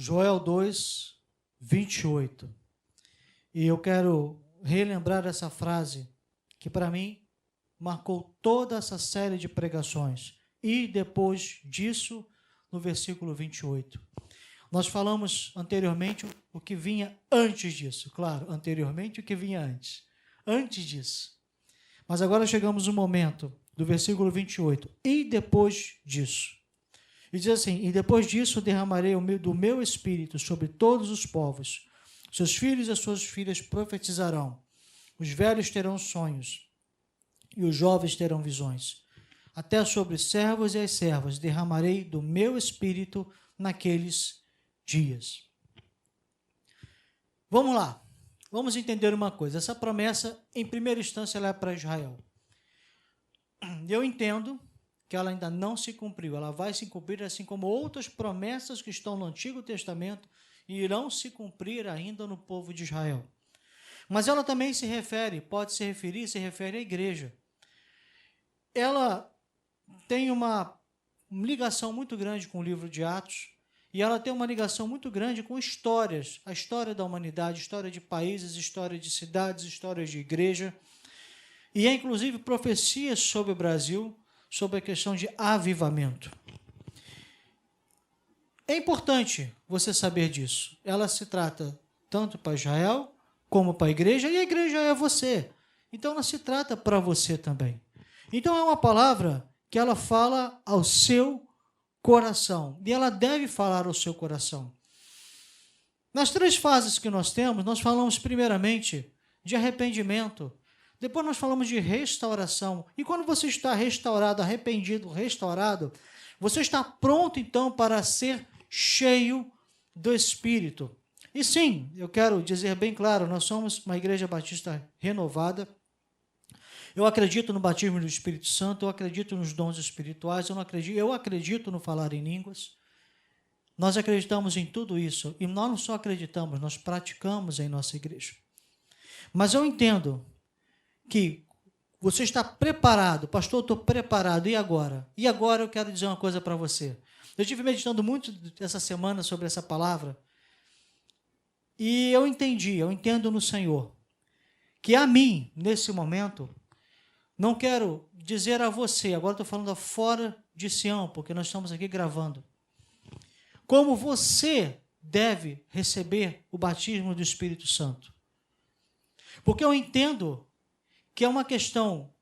Joel 2, 28. E eu quero relembrar essa frase que para mim marcou toda essa série de pregações. E depois disso, no versículo 28. Nós falamos anteriormente o que vinha antes disso. Claro, anteriormente o que vinha antes. Antes disso. Mas agora chegamos no momento do versículo 28. E depois disso. E diz assim: e depois disso derramarei do meu espírito sobre todos os povos. Seus filhos e as suas filhas profetizarão. Os velhos terão sonhos. E os jovens terão visões. Até sobre os servos e as servas derramarei do meu espírito naqueles dias. Vamos lá. Vamos entender uma coisa. Essa promessa, em primeira instância, ela é para Israel. Eu entendo que ela ainda não se cumpriu. Ela vai se cumprir, assim como outras promessas que estão no Antigo Testamento e irão se cumprir ainda no povo de Israel. Mas ela também se refere à igreja. Ela tem uma ligação muito grande com o livro de Atos, e ela tem uma ligação muito grande com histórias, a história da humanidade, história de países, história de cidades, histórias de igreja, e é inclusive profecias sobre o Brasil, sobre a questão de avivamento. É importante você saber disso. Ela se trata tanto para Israel, como para a igreja, e a igreja é você. Então ela se trata para você também. Então é uma palavra que ela fala ao seu coração, e ela deve falar ao seu coração. Nas três fases que nós temos, nós falamos primeiramente de arrependimento, depois nós falamos de restauração, e quando você está restaurado, arrependido, restaurado, você está pronto então para ser cheio do Espírito. E sim, eu quero dizer bem claro, nós somos uma igreja batista renovada. Eu acredito no batismo do Espírito Santo, eu acredito nos dons espirituais, eu acredito no falar em línguas. Nós acreditamos em tudo isso, e nós não só acreditamos, nós praticamos em nossa igreja. Mas eu entendo que você está preparado, pastor, eu estou preparado, e agora? E agora eu quero dizer uma coisa para você. Eu estive meditando muito essa semana sobre essa palavra, e eu entendo no Senhor, que a mim, nesse momento, não quero dizer a você, agora estou falando fora de Sião, porque nós estamos aqui gravando, como você deve receber o batismo do Espírito Santo. Porque eu entendo que é uma questão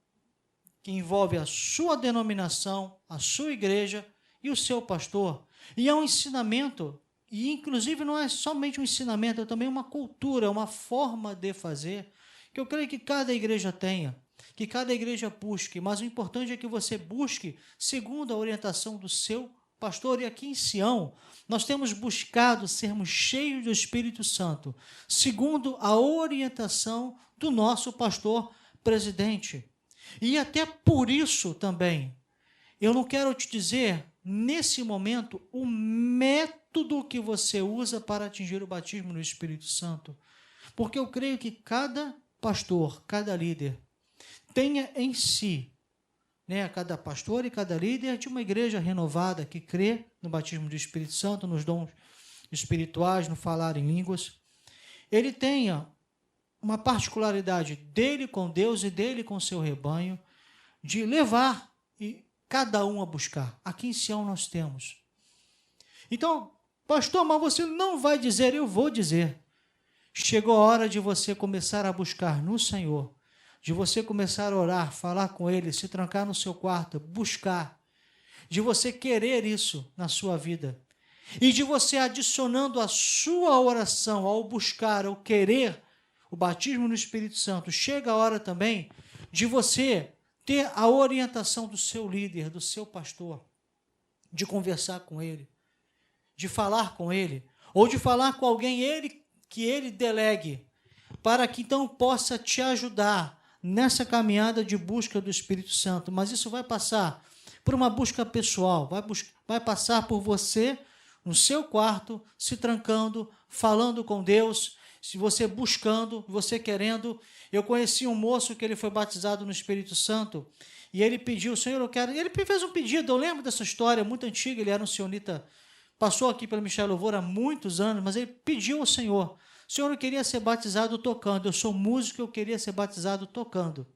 que envolve a sua denominação, a sua igreja e o seu pastor. E é um ensinamento, e inclusive não é somente um ensinamento, é também uma cultura, uma forma de fazer, que eu creio que cada igreja tenha, que cada igreja busque, mas o importante é que você busque segundo a orientação do seu pastor. E aqui em Sião, nós temos buscado sermos cheios do Espírito Santo, segundo a orientação do nosso pastor presidente. E até por isso também, eu não quero te dizer, nesse momento, o método que você usa para atingir o batismo no Espírito Santo, porque eu creio que cada pastor, cada líder, tenha em si, cada pastor e cada líder de uma igreja renovada que crê no batismo do Espírito Santo, nos dons espirituais, no falar em línguas, ele tenha uma particularidade dele com Deus e dele com seu rebanho, de levar e cada um a buscar. Aqui em Sião nós temos. Então, pastor, mas você não vai dizer, eu vou dizer. Chegou a hora de você começar a buscar no Senhor, de você começar a orar, falar com Ele, se trancar no seu quarto, buscar, de você querer isso na sua vida, e de você adicionando a sua oração ao buscar, ao querer o batismo no Espírito Santo, chega a hora também de você ter a orientação do seu líder, do seu pastor, de conversar com ele, de falar com ele, ou de falar com alguém que ele delegue, para que então possa te ajudar nessa caminhada de busca do Espírito Santo. Mas isso vai passar por uma busca pessoal, vai passar por você no seu quarto, se trancando, falando com Deus, se você buscando, você querendo. Eu conheci um moço que ele foi batizado no Espírito Santo, e ele pediu, Senhor, eu quero... Ele fez um pedido, eu lembro dessa história muito antiga, ele era um sionita passou aqui pelo Michel Louvor há muitos anos, mas ele pediu ao Senhor. Senhor, eu queria ser batizado tocando. Eu sou músico, eu queria ser batizado tocando.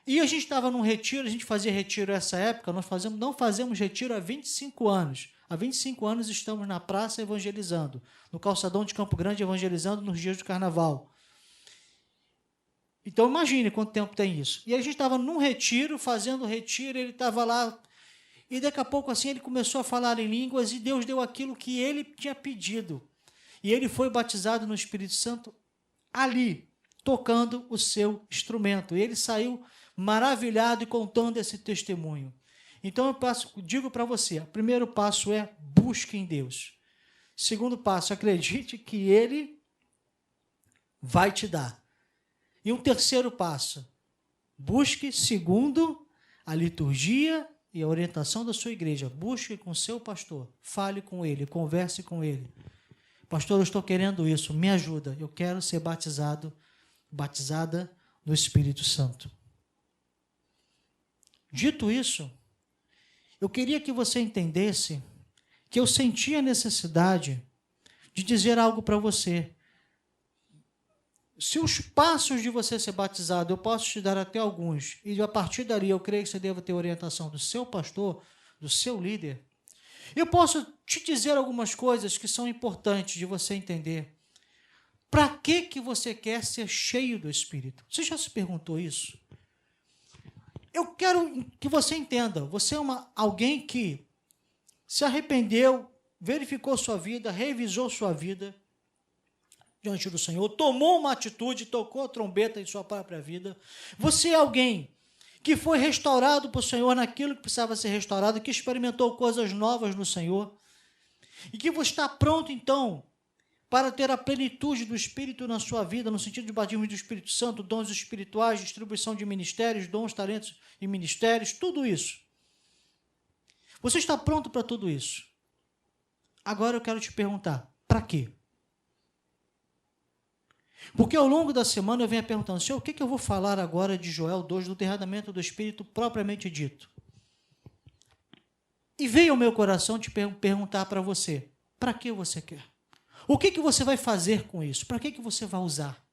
E a gente estava num retiro, a gente fazia retiro nessa época, nós não fazemos retiro há 25 anos. Há 25 anos estamos na praça evangelizando, no calçadão de Campo Grande evangelizando nos dias do carnaval. Então imagine quanto tempo tem isso. E a gente estava num retiro, fazendo retiro, ele estava lá, e daqui a pouco assim ele começou a falar em línguas e Deus deu aquilo que ele tinha pedido. E ele foi batizado no Espírito Santo ali, tocando o seu instrumento. E ele saiu maravilhado e contando esse testemunho. Então eu digo para você, o primeiro passo é busque em Deus. Segundo passo, acredite que Ele vai te dar. E um terceiro passo, busque segundo a liturgia e a orientação da sua igreja. Busque com seu pastor, fale com ele, converse com ele. Pastor, eu estou querendo isso, me ajuda. Eu quero ser batizada no Espírito Santo. Dito isso, eu queria que você entendesse que eu senti a necessidade de dizer algo para você. Se os passos de você ser batizado, eu posso te dar até alguns, e a partir dali eu creio que você deva ter orientação do seu pastor, do seu líder, eu posso te dizer algumas coisas que são importantes de você entender. Para que você quer ser cheio do Espírito? Você já se perguntou isso? Eu quero que você entenda, você é alguém que se arrependeu, verificou sua vida, revisou sua vida diante do Senhor, tomou uma atitude, tocou a trombeta em sua própria vida. Você é alguém que foi restaurado por Senhor naquilo que precisava ser restaurado, que experimentou coisas novas no Senhor, e que você está pronto, então, para ter a plenitude do Espírito na sua vida, no sentido de batismo do Espírito Santo, dons espirituais, distribuição de ministérios, dons, talentos e ministérios, tudo isso. Você está pronto para tudo isso? Agora eu quero te perguntar, para quê? Porque ao longo da semana eu venho perguntando, Senhor, o que eu vou falar agora de Joel 2, do derramamento do Espírito propriamente dito? E veio ao meu coração te perguntar para você, para que você quer? O que você vai fazer com isso? Para que você vai usar?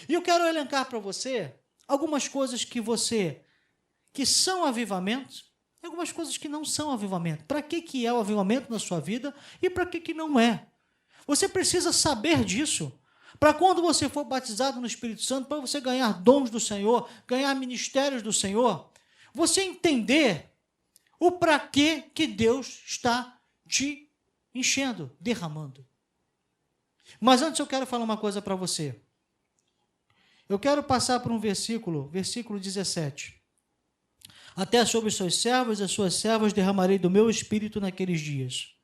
E eu quero elencar para você algumas coisas que são avivamentos, e algumas coisas que não são avivamento. Para que é o avivamento na sua vida e para que não é? Você precisa saber disso. Para quando você for batizado no Espírito Santo, para você ganhar dons do Senhor, ganhar ministérios do Senhor, você entender o para que Deus está te enchendo, derramando. Mas antes eu quero falar uma coisa para você. Eu quero passar por um versículo 17. Até sobre os seus servos e as suas servas derramarei do meu espírito naqueles dias.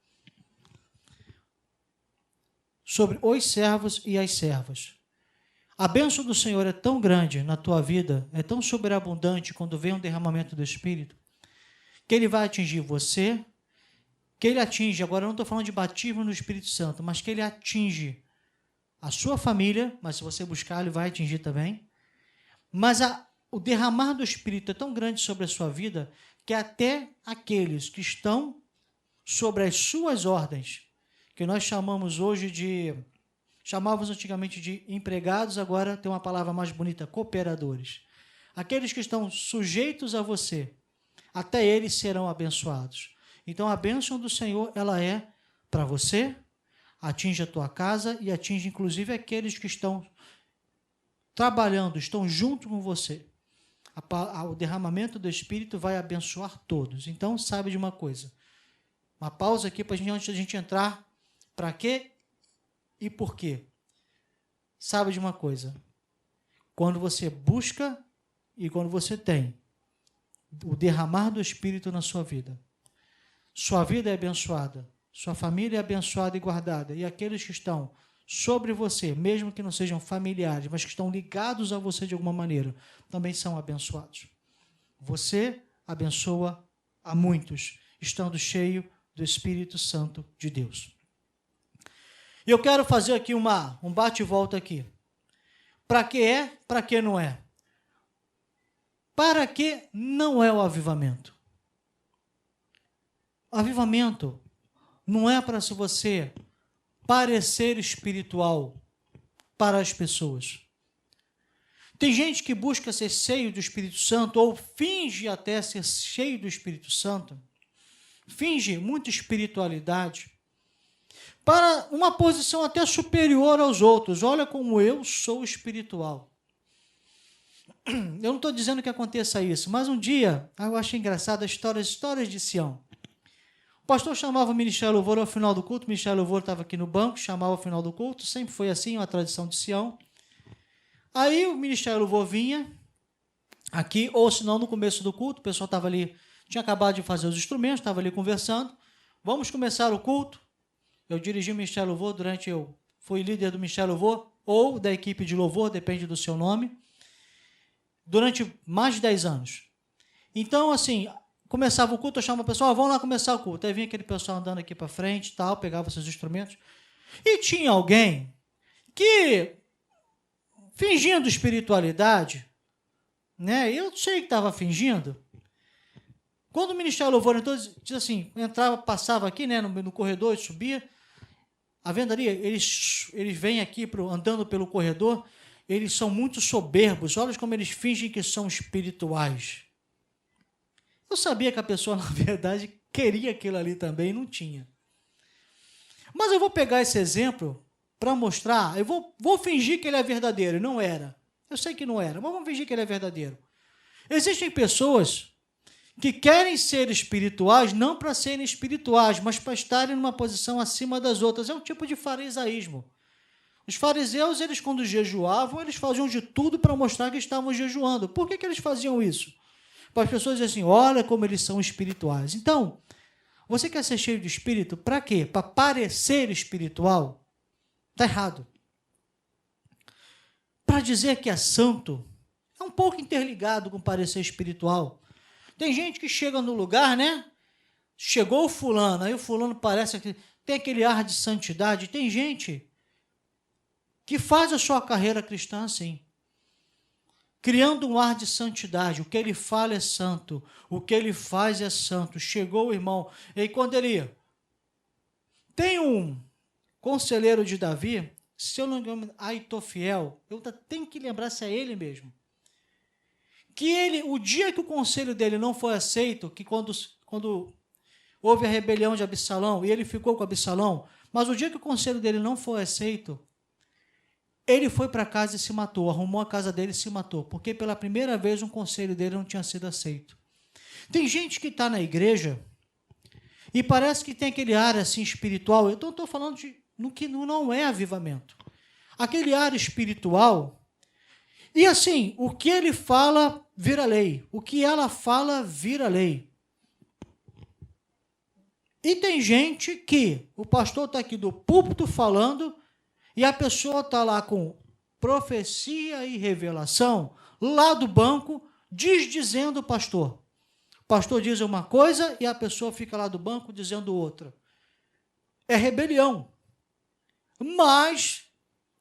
Sobre os servos e as servas. A bênção do Senhor é tão grande na tua vida, é tão sobreabundante quando vem um derramamento do Espírito, que ele vai atingir você, que ele atinge, agora eu não estou falando de batismo no Espírito Santo, mas que ele atinge a sua família, mas se você buscar, ele vai atingir também. Mas o derramar do Espírito é tão grande sobre a sua vida, que até aqueles que estão sobre as suas ordens, que nós chamamos hoje chamávamos antigamente de empregados, agora tem uma palavra mais bonita, cooperadores. Aqueles que estão sujeitos a você, até eles serão abençoados. Então a bênção do Senhor, ela é para você, atinge a tua casa e atinge inclusive aqueles que estão trabalhando, estão junto com você. O derramamento do Espírito vai abençoar todos. Então sabe de uma coisa, uma pausa aqui antes da gente entrar. Para quê e por quê? Sabe de uma coisa, quando você busca e quando você tem o derramar do Espírito na sua vida é abençoada, sua família é abençoada e guardada, e aqueles que estão sobre você, mesmo que não sejam familiares, mas que estão ligados a você de alguma maneira, também são abençoados. Você abençoa a muitos, estando cheio do Espírito Santo de Deus. E eu quero fazer aqui um bate e volta aqui. Para que é, para que não é? Para que não é o avivamento? Avivamento não é para você parecer espiritual para as pessoas. Tem gente que busca ser cheio do Espírito Santo ou finge até ser cheio do Espírito Santo, finge muita espiritualidade, para uma posição até superior aos outros. Olha como eu sou espiritual. Eu não estou dizendo que aconteça isso, mas um dia, eu achei engraçado as histórias de Sião. O pastor chamava o Ministério Louvor ao final do culto, o Ministério Louvor estava aqui no banco, chamava ao final do culto, sempre foi assim, uma tradição de Sião. Aí o Ministério Louvor vinha aqui, ou se não, no começo do culto, o pessoal estava ali, tinha acabado de fazer os instrumentos, estava ali conversando, vamos começar o culto. Eu dirigi o Ministério Louvor eu fui líder do Ministério Louvor, ou da equipe de louvor, depende do seu nome, durante mais de 10 anos. Então, assim, começava o culto, eu chamava o pessoal, vamos lá começar o culto. Aí vinha aquele pessoal andando aqui para frente, tal, pegava seus instrumentos, e tinha alguém que, fingindo espiritualidade, né? Eu sei que estava fingindo. Quando o Ministério Louvor entrou, diz assim, entrava, passava aqui, né, no corredor e subia. A vendo ali, eles vêm aqui andando pelo corredor, eles são muito soberbos. Olha como eles fingem que são espirituais. Eu sabia que a pessoa, na verdade, queria aquilo ali também e não tinha. Mas eu vou pegar esse exemplo para mostrar, eu vou fingir que ele é verdadeiro, e não era. Eu sei que não era, mas vamos fingir que ele é verdadeiro. Existem pessoas que querem ser espirituais, não para serem espirituais, mas para estarem numa posição acima das outras. É um tipo de farisaísmo. Os fariseus, eles quando jejuavam, eles faziam de tudo para mostrar que estavam jejuando. Por que eles faziam isso? Para as pessoas dizerem assim, olha como eles são espirituais. Então, você quer ser cheio de espírito, para quê? Para parecer espiritual? Está errado. Para dizer que é santo, é um pouco interligado com parecer espiritual. Tem gente que chega no lugar, né? Chegou o fulano, aí o fulano parece que tem aquele ar de santidade. Tem gente que faz a sua carreira cristã assim, criando um ar de santidade. O que ele fala é santo, o que ele faz é santo. Chegou o irmão, e quando ele... Tem um conselheiro de Davi, se eu não me engano, Aitofiel, eu tenho que lembrar se é ele mesmo, que ele, o dia que o conselho dele não foi aceito, que quando houve a rebelião de Absalão, e ele ficou com Absalão, mas o dia que o conselho dele não foi aceito, ele foi para casa e se matou, arrumou a casa dele e se matou, porque pela primeira vez um conselho dele não tinha sido aceito. Tem gente que está na igreja e parece que tem aquele ar assim espiritual, então estou falando no que não é avivamento. Aquele ar espiritual, e assim, o que ele fala vira lei, o que ela fala vira lei. E tem gente que o pastor está aqui do púlpito falando e a pessoa está lá com profecia e revelação, lá do banco, dizendo o pastor. O pastor diz uma coisa e a pessoa fica lá do banco dizendo outra. É rebelião. Mas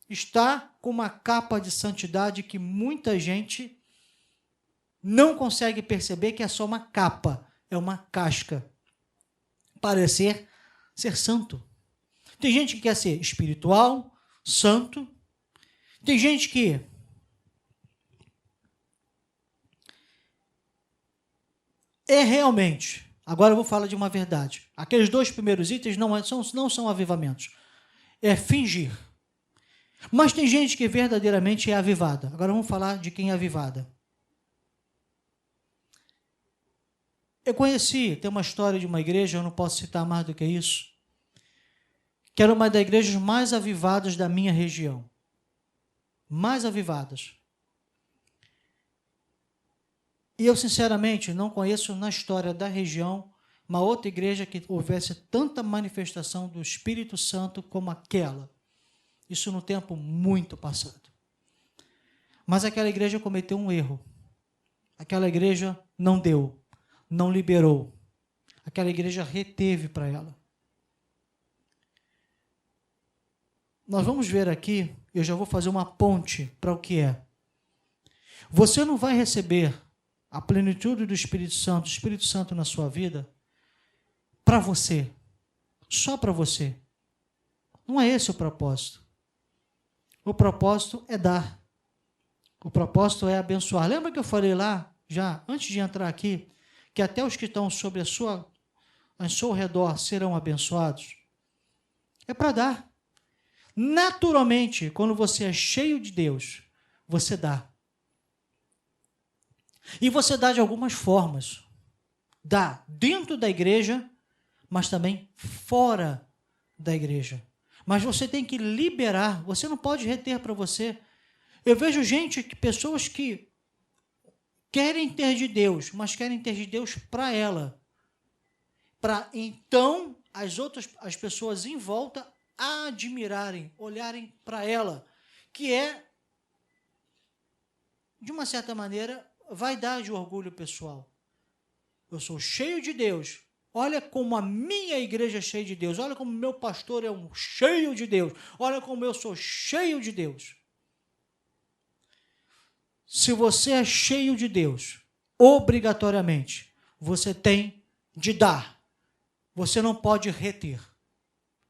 está com uma capa de santidade que muita gente não consegue perceber que é só uma capa, é uma casca. Parecer ser santo. Tem gente que quer ser espiritual, santo. Tem gente que é realmente, agora eu vou falar de uma verdade. Aqueles 2 primeiros itens não são avivamentos. É fingir. Mas tem gente que verdadeiramente é avivada. Agora vamos falar de quem é avivada. Eu tem uma história de uma igreja, eu não posso citar mais do que isso, que era uma das igrejas mais avivadas da minha região. Mais avivadas. E eu, sinceramente, não conheço na história da região uma outra igreja que houvesse tanta manifestação do Espírito Santo como aquela. Isso no tempo muito passado. Mas aquela igreja cometeu um erro. Aquela igreja não deu, não liberou. Aquela igreja reteve para ela. Nós vamos ver aqui, eu já vou fazer uma ponte para o que é. Você não vai receber a plenitude do Espírito Santo na sua vida, para você. só para você. Não é esse o propósito. O propósito é dar. O propósito é abençoar. Lembra que eu falei lá, já antes de entrar aqui, que até os que estão sobre ao seu redor serão abençoados? É para dar. Naturalmente, quando você é cheio de Deus, você dá. E você dá de algumas formas. Dá dentro da igreja, mas também fora da igreja. Mas você tem que liberar, você não pode reter para você. Eu vejo pessoas que querem ter de Deus, mas querem ter de Deus para ela. Para então as pessoas em volta admirarem, olharem para ela, que é, de uma certa maneira, vaidade e orgulho pessoal. Eu sou cheio de Deus. Olha como a minha igreja é cheia de Deus. Olha como meu pastor é um cheio de Deus. Olha como eu sou cheio de Deus. Se você é cheio de Deus, obrigatoriamente, você tem de dar. Você não pode reter.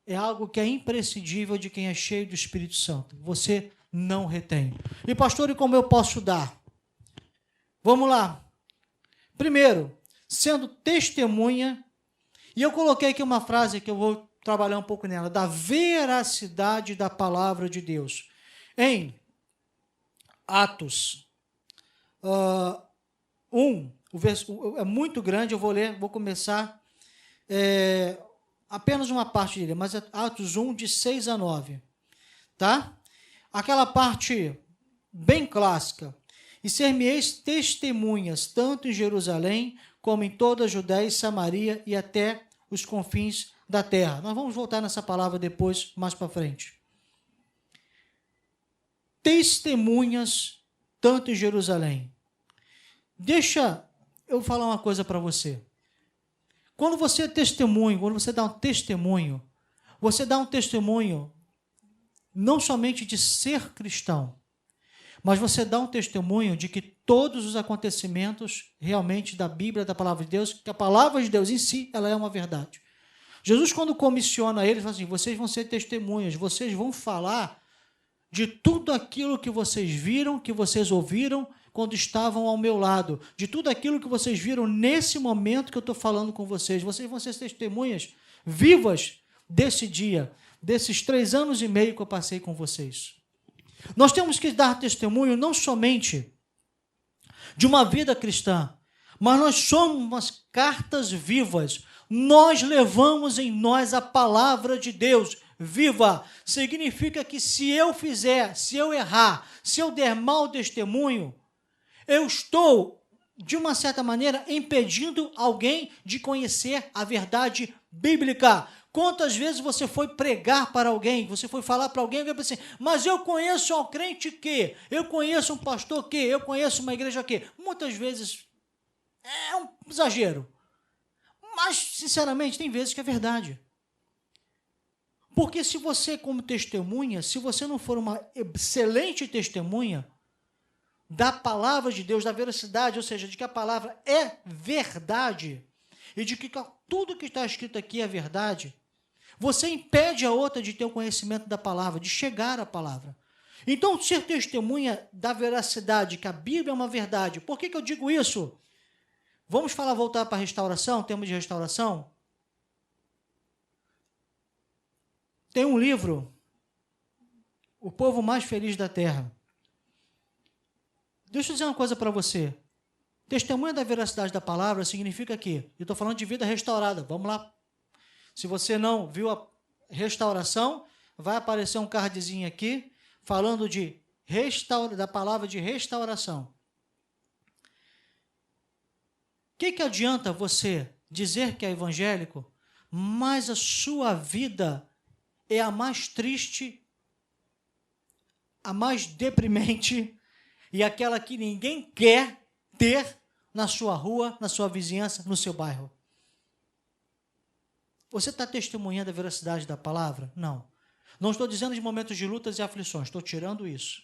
É algo que é imprescindível de quem é cheio do Espírito Santo. Você não retém. E pastor, e como eu posso dar? Vamos lá. Primeiro, sendo testemunha, e eu coloquei aqui uma frase que eu vou trabalhar um pouco nela, da veracidade da palavra de Deus. Em Atos 1, o verso é muito grande, eu vou ler, vou começar apenas uma parte dele, mas é Atos 1, de 6 a 9. Tá? Aquela parte bem clássica. E ser-me-eis testemunhas, tanto em Jerusalém, como em toda a Judéia e Samaria e até os confins da terra. Nós vamos voltar nessa palavra depois, mais para frente. Testemunhas, tanto em Jerusalém. Deixa eu falar uma coisa para você. Quando você é testemunho, quando você dá um testemunho, você dá um testemunho não somente de ser cristão, mas você dá um testemunho de que todos os acontecimentos realmente da Bíblia, da palavra de Deus, que a palavra de Deus em si, ela é uma verdade. Jesus, quando comissiona eles, fala assim, vocês vão ser testemunhas, vocês vão falar de tudo aquilo que vocês viram, que vocês ouviram quando estavam ao meu lado, de tudo aquilo que vocês viram nesse momento que eu estou falando com vocês. Vocês vão ser testemunhas vivas desse dia, desses 3 anos e meio que eu passei com vocês. Nós temos que dar testemunho não somente de uma vida cristã, mas nós somos umas cartas vivas. Nós levamos em nós a palavra de Deus viva. Significa que se eu errar, se eu der mau testemunho, eu estou, de uma certa maneira, impedindo alguém de conhecer a verdade bíblica. Quantas vezes você foi pregar para alguém, você foi falar para alguém, assim, mas eu conheço um crente que, eu conheço um pastor que, eu conheço uma igreja que. Muitas vezes é um exagero. Mas, sinceramente, tem vezes que é verdade. Porque se você, como testemunha, se você não for uma excelente testemunha da palavra de Deus, da veracidade, ou seja, de que a palavra é verdade, e de que tudo que está escrito aqui é verdade, você impede a outra de ter o conhecimento da palavra, de chegar à palavra. Então, ser testemunha da veracidade, que a Bíblia é uma verdade. Por que eu digo isso? Vamos voltar para a restauração, tema de restauração? Tem um livro, O Povo Mais Feliz da Terra. Deixa eu dizer uma coisa para você. Testemunha da veracidade da palavra significa que, eu estou falando de vida restaurada, vamos lá. Se você não viu a restauração, vai aparecer um cardzinho aqui, falando da palavra de restauração. O que adianta você dizer que é evangélico, mas a sua vida é a mais triste, a mais deprimente e aquela que ninguém quer ter na sua rua, na sua vizinhança, no seu bairro? Você está testemunhando a veracidade da palavra? Não. Não estou dizendo de momentos de lutas e aflições, estou tirando isso.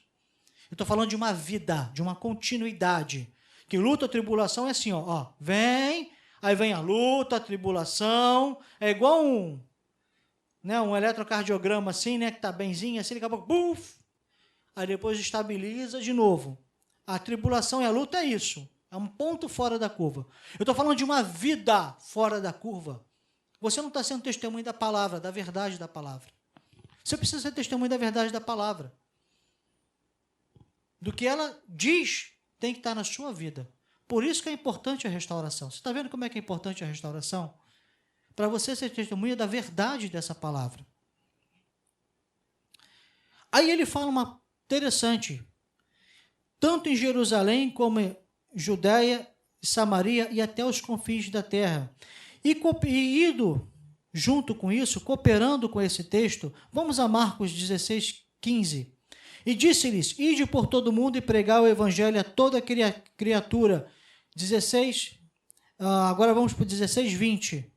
Eu estou falando de uma vida, de uma continuidade. Que luta, tribulação é assim, ó, vem, aí vem a luta, a tribulação, é igual né, um eletrocardiograma assim, né, que está benzinho, assim, daqui a pouco, buf, aí depois estabiliza de novo. A tribulação e a luta é isso. É um ponto fora da curva. Eu estou falando de uma vida fora da curva. Você não está sendo testemunho da palavra, da verdade da palavra. Você precisa ser testemunho da verdade da palavra. Do que ela diz tem que estar na sua vida. Por isso que é importante a restauração. Você está vendo como é que é importante a restauração? Para você ser testemunha da verdade dessa palavra. Aí ele fala uma interessante. Tanto em Jerusalém como em Judéia, Samaria e até os confins da terra. E ido junto com isso, cooperando com esse texto, vamos a Marcos 16, 15. E disse-lhes, ide por todo o mundo e pregar o evangelho a toda criatura. 16, agora vamos para o 16, 20.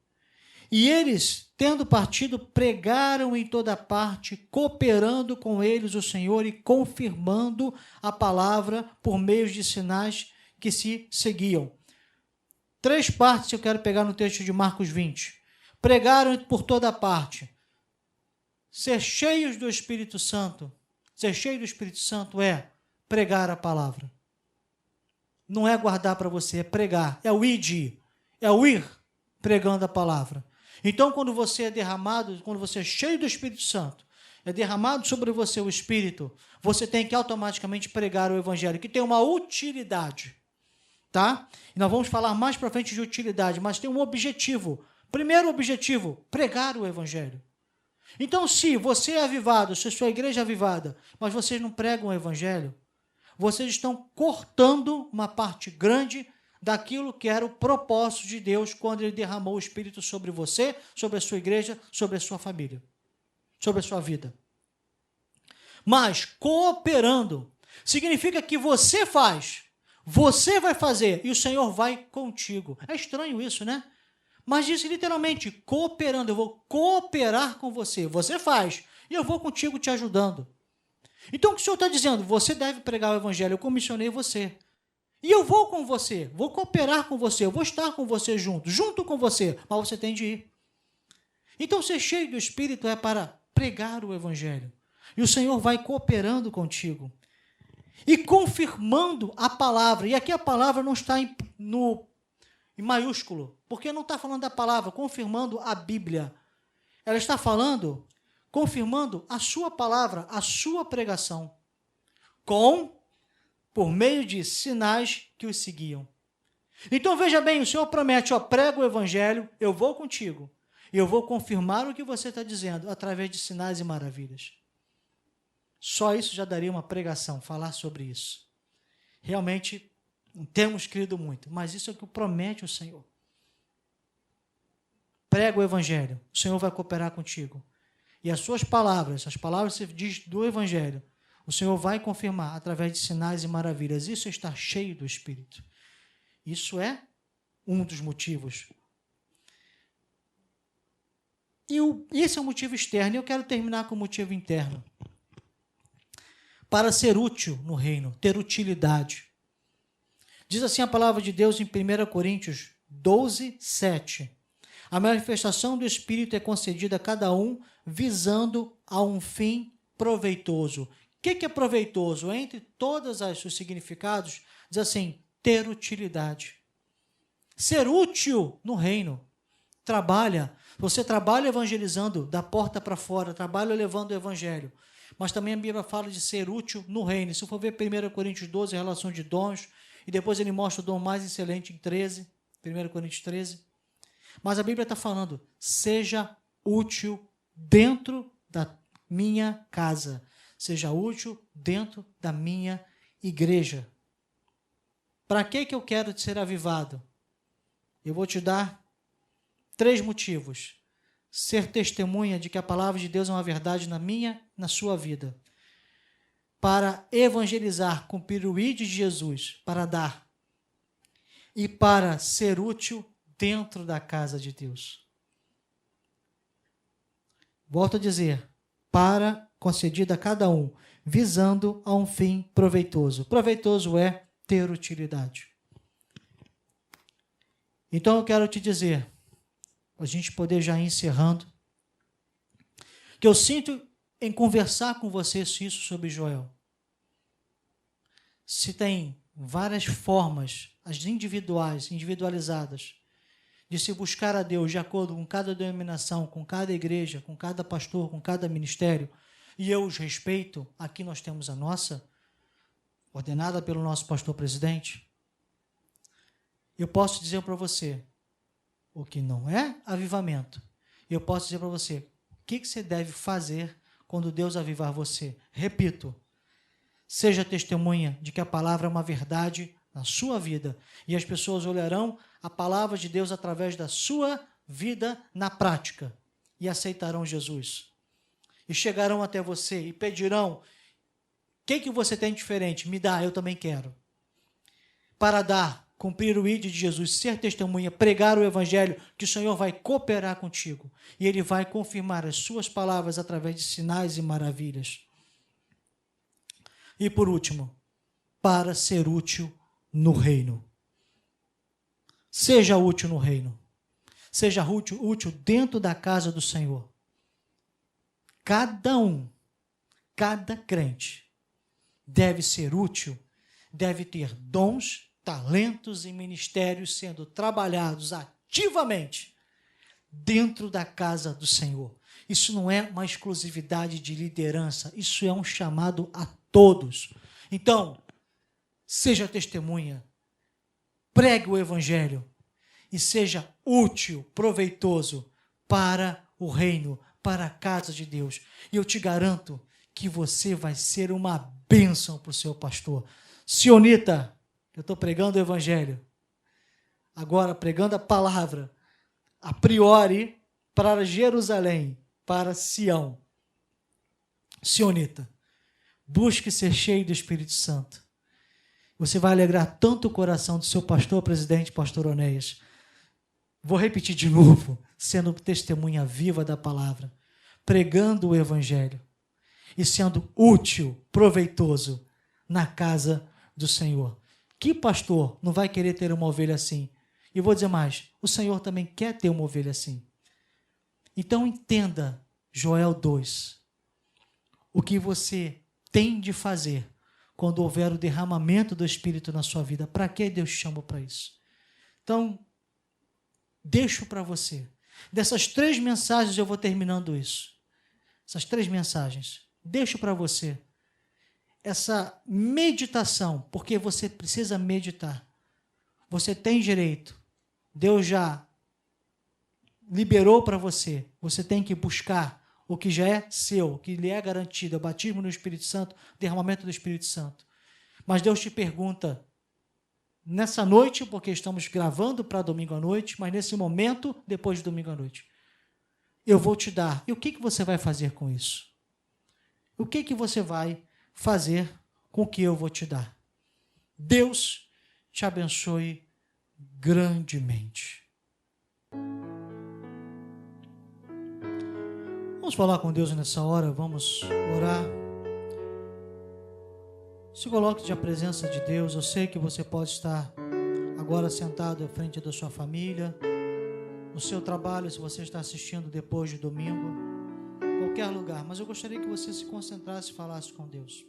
E eles, tendo partido, pregaram em toda parte, cooperando com eles o Senhor e confirmando a palavra por meio de sinais que se seguiam. 3 partes eu quero pegar no texto de Marcos 20. Pregaram por toda parte. Ser cheios do Espírito Santo. Ser cheio do Espírito Santo é pregar a palavra. Não é guardar para você, é pregar. É o ir, é o ir pregando a palavra. Então, quando você é derramado, quando você é cheio do Espírito Santo, é derramado sobre você o Espírito, você tem que automaticamente pregar o Evangelho, que tem uma utilidade. Tá? E nós vamos falar mais para frente de utilidade, mas tem um objetivo. Primeiro objetivo, pregar o Evangelho. Então, se você é avivado, se a sua igreja é avivada, mas vocês não pregam o Evangelho, vocês estão cortando uma parte grande daquilo que era o propósito de Deus quando Ele derramou o Espírito sobre você, sobre a sua igreja, sobre a sua família, sobre a sua vida. Mas cooperando significa que você faz, você vai fazer e o Senhor vai contigo. É estranho isso, né? Mas diz literalmente, cooperando, eu vou cooperar com você. Você faz e eu vou contigo te ajudando. Então o que o Senhor está dizendo? Você deve pregar o Evangelho, eu comissionei você. E eu vou com você, vou cooperar com você, eu vou estar com você junto com você, mas você tem de ir. Então ser cheio do Espírito é para pregar o Evangelho. E o Senhor vai cooperando contigo. E confirmando a palavra. E aqui a palavra não está em maiúsculo, porque não está falando da palavra, confirmando a Bíblia. Ela está falando, confirmando a sua palavra, a sua pregação. Por meio de sinais que os seguiam. Então veja bem, o Senhor promete, prega o Evangelho, eu vou contigo. E eu vou confirmar o que você está dizendo, através de sinais e maravilhas. Só isso já daria uma pregação, falar sobre isso. Realmente, não temos crido muito, mas isso é o que promete o Senhor. Prega o Evangelho, o Senhor vai cooperar contigo. E as suas palavras, as palavras que você diz do Evangelho, o Senhor vai confirmar através de sinais e maravilhas. Isso é estar cheio do Espírito. Isso é um dos motivos. E esse é o motivo externo. E eu quero terminar com o motivo interno. Para ser útil no reino, ter utilidade. Diz assim a palavra de Deus em 1 Coríntios 12, 7. A manifestação do Espírito é concedida a cada um visando a um fim proveitoso. O que é proveitoso? Entre todos os significados, diz assim, ter utilidade. Ser útil no reino. Você trabalha evangelizando da porta para fora, trabalha levando o evangelho. Mas também a Bíblia fala de ser útil no reino. Se for ver 1 Coríntios 12, a relação de dons, e depois ele mostra o dom mais excelente em 13, 1 Coríntios 13. Mas a Bíblia está falando, seja útil dentro da minha casa. Seja útil dentro da minha igreja. Para que eu quero ser avivado? Eu vou te dar 3 motivos. Ser testemunha de que a palavra de Deus é uma verdade na sua vida. Para evangelizar, cumprir o ID de Jesus, para dar. E para ser útil dentro da casa de Deus. Volto a dizer, para concedida a cada um, visando a um fim proveitoso. Proveitoso é ter utilidade. Então eu quero te dizer, a gente poder já ir encerrando, que eu sinto em conversar com você isso sobre Joel. Se tem várias formas, as individualizadas, de se buscar a Deus de acordo com cada denominação, com cada igreja, com cada pastor, com cada ministério, e eu os respeito, aqui nós temos a nossa, ordenada pelo nosso pastor presidente. Eu posso dizer para você o que não é avivamento. Eu posso dizer para você o que você deve fazer quando Deus avivar você. Repito, seja testemunha de que a palavra é uma verdade na sua vida, e as pessoas olharão a palavra de Deus através da sua vida na prática e aceitarão Jesus. E chegarão até você e pedirão: o que você tem diferente? Me dá, eu também quero. Para dar, cumprir o ID de Jesus, ser testemunha, pregar o evangelho, que o Senhor vai cooperar contigo e Ele vai confirmar as suas palavras através de sinais e maravilhas. E por último, para ser útil no reino. Seja útil no reino. Seja útil dentro da casa do Senhor. Cada crente deve ser útil, deve ter dons, talentos e ministérios sendo trabalhados ativamente dentro da casa do Senhor. Isso não é uma exclusividade de liderança, isso é um chamado a todos. Então, seja testemunha, pregue o evangelho e seja útil, proveitoso para o reino, para a casa de Deus. E eu te garanto que você vai ser uma bênção para o seu pastor. Sionita, eu estou pregando o evangelho, agora pregando a palavra, a priori, para Jerusalém, para Sião. Sionita, busque ser cheio do Espírito Santo. Você vai alegrar tanto o coração do seu pastor, presidente, pastor Onéias. Vou repetir de novo, sendo testemunha viva da palavra, pregando o evangelho e sendo útil, proveitoso na casa do Senhor. Que pastor não vai querer ter uma ovelha assim? E vou dizer mais, o Senhor também quer ter uma ovelha assim. Então entenda, Joel 2, o que você tem de fazer quando houver o derramamento do Espírito na sua vida. Para que Deus te chamou para isso? Então, deixo para você. Dessas 3 mensagens eu vou terminando isso. Essas 3 mensagens. Deixo para você essa meditação, porque você precisa meditar. Você tem direito. Deus já liberou para você. Você tem que buscar o que já é seu, que lhe é garantido, é o batismo no Espírito Santo, derramamento do Espírito Santo. Mas Deus te pergunta, nessa noite, porque estamos gravando para domingo à noite, mas nesse momento, depois de domingo à noite, eu vou te dar. E o que você vai fazer com isso? O que você vai fazer com o que eu vou te dar? Deus te abençoe grandemente. Vamos falar com Deus nessa hora, vamos orar. Se coloque diante da presença de Deus. Eu sei que você pode estar agora sentado à frente da sua família, no seu trabalho, se você está assistindo depois de domingo, qualquer lugar, mas eu gostaria que você se concentrasse e falasse com Deus.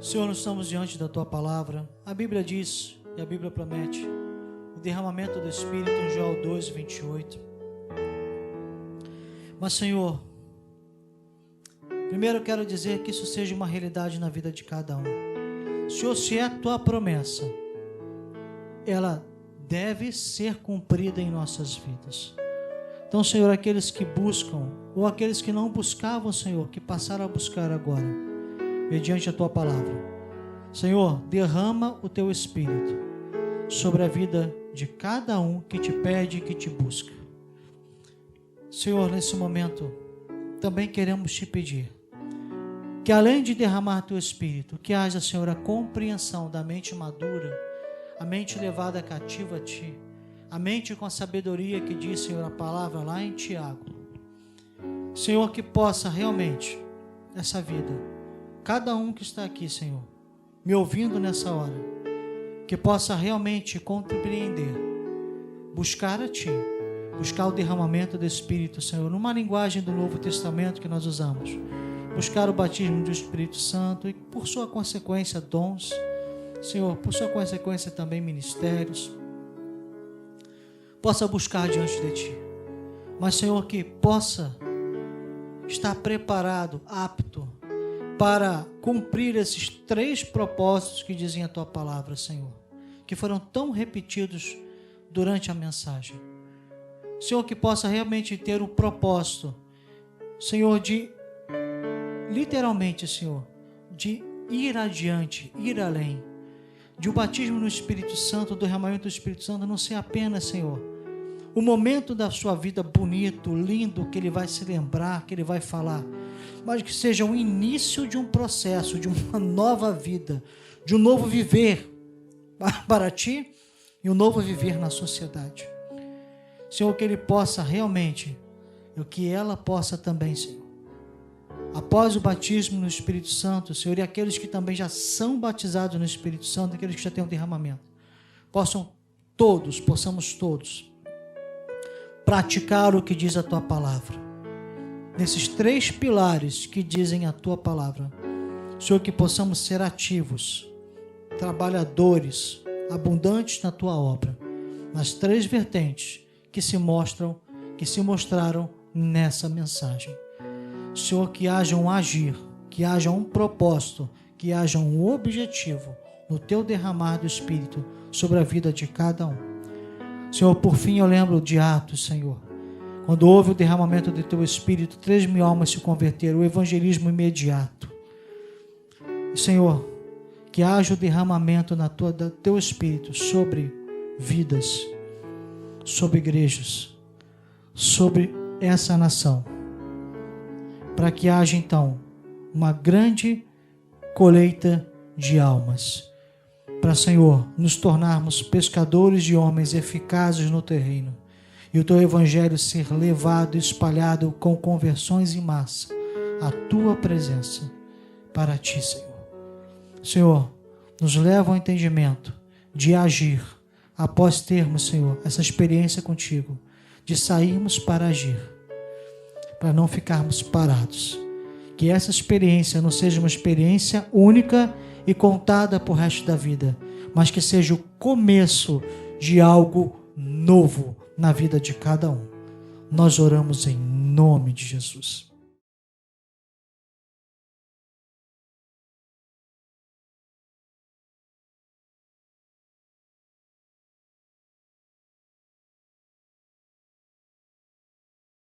Senhor, nós estamos diante da Tua palavra. A Bíblia diz, e a Bíblia promete, o derramamento do Espírito em Joel 2, 28. Mas, Senhor, primeiro eu quero dizer que isso seja uma realidade na vida de cada um. Senhor, se é a Tua promessa, ela deve ser cumprida em nossas vidas. Então, Senhor, aqueles que buscam, ou aqueles que não buscavam, Senhor, que passaram a buscar agora, mediante a Tua palavra. Senhor, derrama o Teu Espírito sobre a vida de cada um que Te pede e que Te busca. Senhor, nesse momento, também queremos Te pedir que, além de derramar Teu Espírito, que haja, Senhor, a compreensão da mente madura, a mente levada cativa a Ti, a mente com a sabedoria que diz, Senhor, a palavra lá em Tiago. Senhor, que possa realmente, essa vida, cada um que está aqui, Senhor, me ouvindo nessa hora, que possa realmente compreender, buscar a Ti, buscar o derramamento do Espírito, Senhor, numa linguagem do Novo Testamento que nós usamos, buscar o batismo do Espírito Santo e, por sua consequência, dons, Senhor, por sua consequência também ministérios, possa buscar diante de Ti, mas, Senhor, que possa estar preparado, apto, para cumprir esses 3 propósitos que dizem a Tua palavra, Senhor, que foram tão repetidos durante a mensagem. Senhor, que possa realmente ter o propósito, Senhor, de literalmente, Senhor, de ir adiante, ir além, de o batismo no Espírito Santo, do derramamento do Espírito Santo não ser apenas, Senhor, o momento da sua vida bonito, lindo, que Ele vai se lembrar, que Ele vai falar, mas que seja o início de um processo, de uma nova vida, de um novo viver para Ti e um novo viver na sociedade. Senhor, que Ele possa realmente, e que ela possa também, Senhor, após o batismo no Espírito Santo, Senhor, e aqueles que também já são batizados no Espírito Santo, aqueles que já têm um derramamento, possamos todos praticar o que diz a Tua palavra, nesses 3 pilares que dizem a Tua palavra. Senhor, que possamos ser ativos, trabalhadores, abundantes na Tua obra, nas 3 vertentes que se mostraram nessa mensagem. Senhor, que haja um agir, que haja um propósito, que haja um objetivo no Teu derramar do Espírito sobre a vida de cada um. Senhor, por fim eu lembro de Atos, Senhor, quando houve o derramamento do Teu Espírito, 3.000 almas se converteram, o evangelismo imediato. Senhor, que haja o derramamento do Teu Espírito sobre vidas, sobre igrejas, sobre essa nação, para que haja então uma grande colheita de almas, para, Senhor, nos tornarmos pescadores de homens eficazes no terreno, e o Teu Evangelho ser levado, espalhado com conversões em massa, à Tua presença, para Ti, Senhor. Senhor, nos leva ao entendimento de agir, após termos, Senhor, essa experiência contigo, de sairmos para agir, para não ficarmos parados. Que essa experiência não seja uma experiência única e contada por resto da vida, mas que seja o começo de algo novo na vida de cada um. Nós oramos em nome de Jesus.